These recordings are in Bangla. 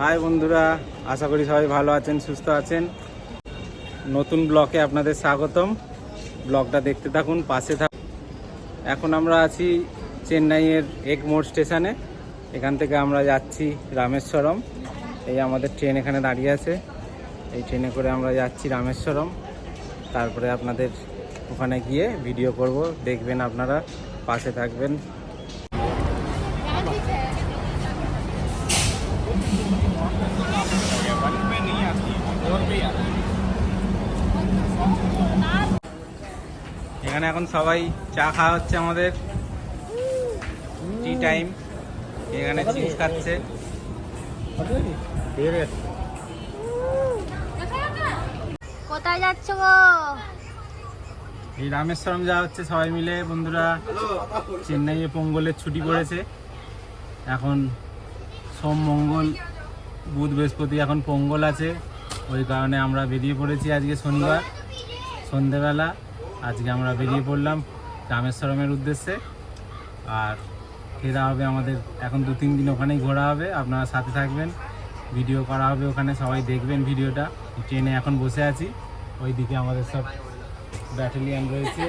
হাই বন্ধুরা, আশা করি সবাই ভালো আছেন, সুস্থ আছেন। নতুন ব্লগে আপনাদের স্বাগতম। ব্লগটা দেখতে থাকুন, পাশে থাকুন। এখন আমরা আছি চেন্নাইয়ের এগমোর স্টেশনে। এখান থেকে আমরা যাচ্ছি রামেশ্বরম। এই আমাদের ট্রেন এখানে দাঁড়িয়ে আছে। এই ট্রেনে করে আমরা যাচ্ছি রামেশ্বরম। তারপরে আপনাদের ওখানে গিয়ে ভিডিও করব, দেখবেন আপনারা, পাশে থাকবেন। এখানে এখন সবাই চা খাওয়া হচ্ছে, আমাদের টি টাইম। এখানে চিপস খাচ্ছে। কোথায় যাচ্ছ গো? এই রামেশ্বরম যাওয়া হচ্ছে সবাই মিলে বন্ধুরা। চেন্নাইয়ে পোঙ্গলের ছুটি পড়েছে। এখন সোম, মঙ্গল, বুধ, বৃহস্পতি এখন পোঙ্গল আছে। ওই কারণে আমরা বেরিয়ে পড়েছি। আজকে শনিবার সন্ধেবেলা আজকে আমরা বেরিয়ে পড়লাম রামেশ্বরমের উদ্দেশ্যে। আর ফেরা হবে আমাদের এখন 2-3 দিন ওখানেই ঘোরা হবে। আপনারা সাথে থাকবেন, ভিডিও করা হবে ওখানে, সবাই দেখবেন ভিডিওটা। ট্রেনে এখন বসে আছি, ওইদিকে আমাদের সব ব্যাটালিয়ান রয়েছে।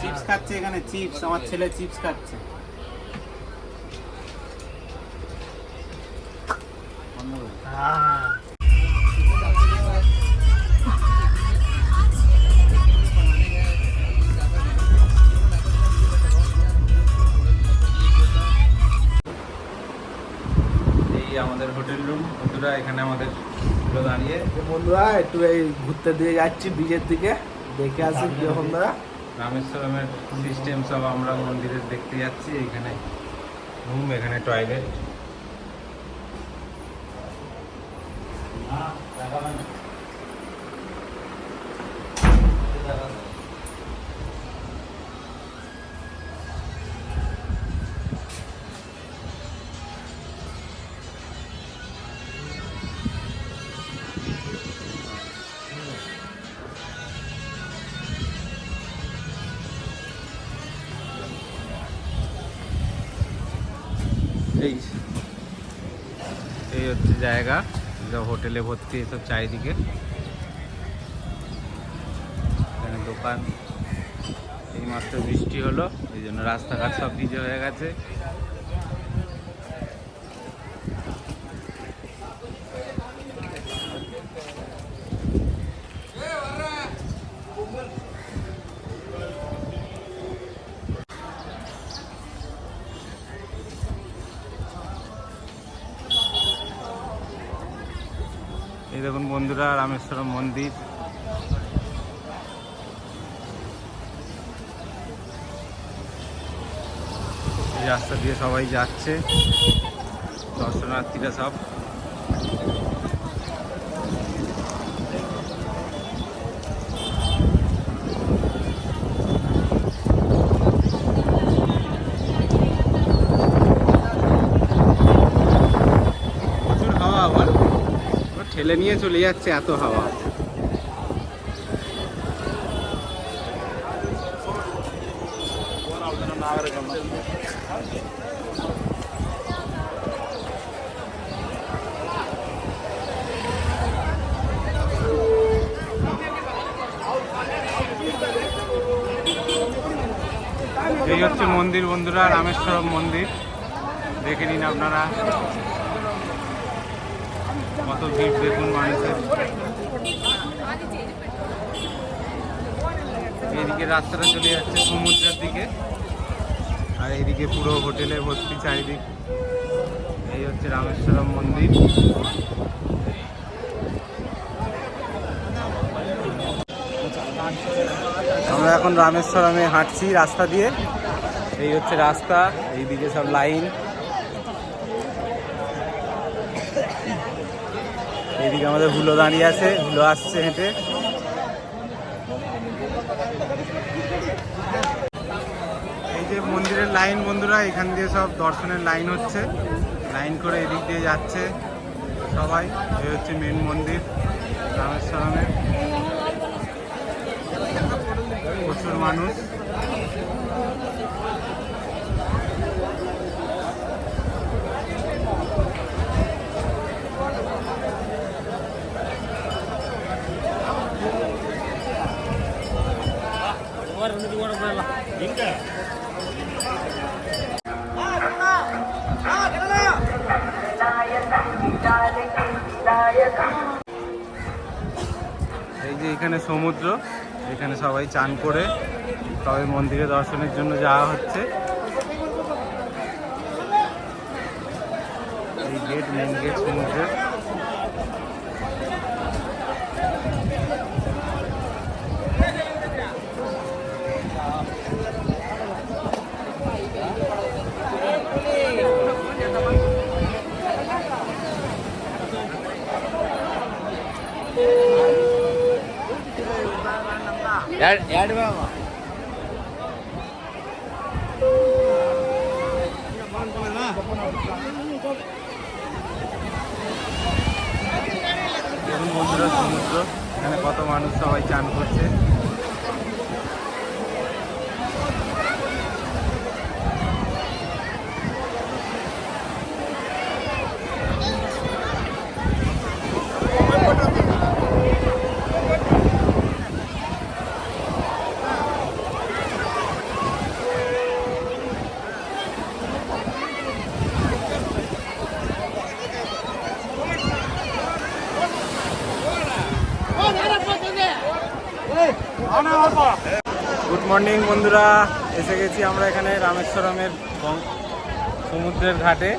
চিপস খাচ্ছে এখানে, চিপস। আমার ছেলে চিপস খাচ্ছে। এই আমাদের হোটেল রুম বন্ধুরা। এখানে আমাদের দাঁড়িয়ে বন্ধুরা একটু এই ঘুরতে দিয়ে যাচ্ছি ব্রিজের দিকে, দেখে আসি কিরকম দাঁড়া। রামেশ্বরমের সিস্টেম সব আমরা মন্দিরের দেখতে যাচ্ছি। এখানে রুম, এখানে টয়লেট। এই হচ্ছে জায়গা, হোটেলে ভর্তি এসব চারিদিকে। এখানে দোকান। এই মাত্র বৃষ্টি হলো, এই জন্য রাস্তাঘাট সব ভিজে হয়ে গেছে। এই দেখুন বন্ধুরা রামেশ্বরম মন্দির। এই রাস্তা দিয়ে সবাই যাচ্ছে, দর্শনার্থীরা সব। প্রচুর হাওয়া, আবার ঠেলে নিয়ে চলে যাচ্ছে, এত হাওয়া। এই হচ্ছে মন্দির বন্ধুরা, রামেশ্বরম মন্দির। দেখে নিন আপনারা, কত ভিড় দেখুন মানুষের। এইদিকে রাস্তাটা চলে যাচ্ছে সমুদ্রের দিকে, আর এইদিকে পুরো হোটেলে ভর্তি চারিদিক। এই হচ্ছে রামেশ্বরম মন্দির। আমরা এখন রামেশ্বরমে হাঁটছি রাস্তা দিয়ে। এই হচ্ছে রাস্তা, এইদিকে সব লাইন। এইদিকে আমাদের হুলো দাঁড়িয়ে আছে, হুলো আসছে হেঁটে। লাইন বন্ধুরা, এখান দিয়ে সব দর্শনের লাইন হচ্ছে, লাইন করে এদিক দিয়ে যাচ্ছে সবাই। এই হচ্ছে মেন মন্দির রামেশ্বরমের। প্রচুর মানুষ। এই যে এখানে সমুদ্র, এখানে সবাই চান করে তবে মন্দিরে দর্শনের জন্য যাওয়া হচ্ছে। এই গেট, মেন গেট সমুদ্রের। দেখুন বন্ধুরা সমুদ্র, এখানে কত মানুষ সবাই চান করছে। গুড মর্নিং বন্ধুরা, এসে গেছি আমরা এখানে রামেশ্বরমের সমুদ্রের ঘাটে।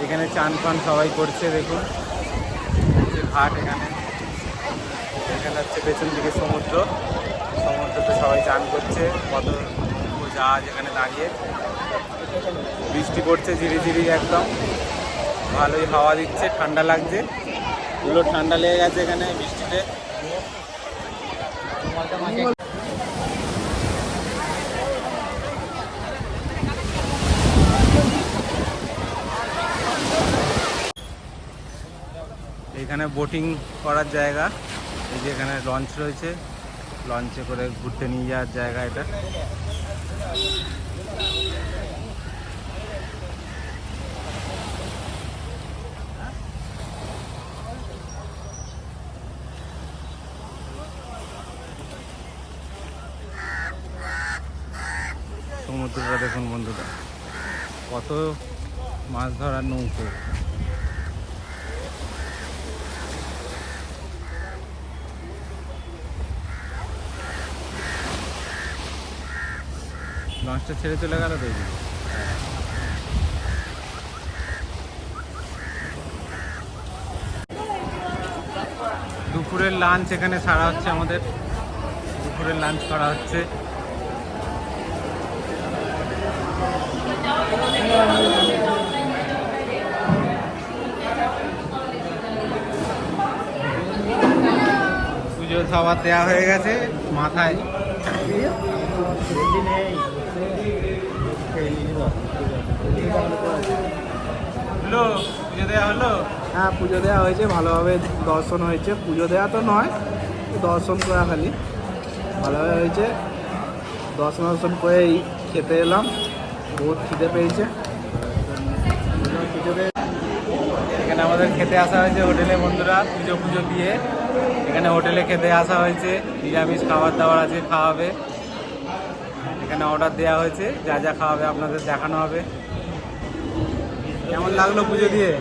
এখানে চান পান সবাই করছে, দেখুন ঘাট এখানে। এখানে হচ্ছে পেছন দিকে সমুদ্র, সমুদ্রতে সবাই চান করছে। কত জাহাজ এখানে দাঁড়িয়ে, বৃষ্টি পড়ছে ঝিরি ঝিরি একদম, ভালোই হাওয়া দিচ্ছে, ঠান্ডা লাগছে। পুরো ঠান্ডা লেগে গেছে এখানে বৃষ্টিতে। এখানে বোটিং করার জায়গা, এই যে এখানে লঞ্চ রয়েছে, লঞ্চে করে ঘুরতে নিয়ে যাওয়ার জায়গা এটা। সমুদ্রটা দেখুন বন্ধুরা, কত মাছ ধরার নৌকো। লঞ্চটা ছেড়ে চলে গেল তো। দুপুরের লাঞ্চ এখানে সারা হচ্ছে, আমাদের দুপুরের লাঞ্চ করা হচ্ছে। পুজো সবার দেওয়া হয়ে গেছে মাথায়। হলো পুজো দেওয়া হলো? হ্যাঁ, পুজো দেওয়া হয়েছে, ভালোভাবে দর্শন হয়েছে। পুজো দেওয়া তো নয়, দর্শন করা খালি ভালোভাবে হয়েছে। দর্শন করেই খেতে এলাম, বহুত খিদে পেয়েছে। এখানে আমাদের খেতে আসা হয়েছে হোটেলে বন্ধুরা, পুজো দিয়ে এখানে হোটেলে খেতে আসা হয়েছে। নিরামিষ খাবার দাবার আছে, খাওয়াবে। এখানে অর্ডার দেওয়া হয়েছে, যা যা খাওয়াবে আপনাদের দেখানো হবে। কেমন লাগলো পুজো দিয়ে?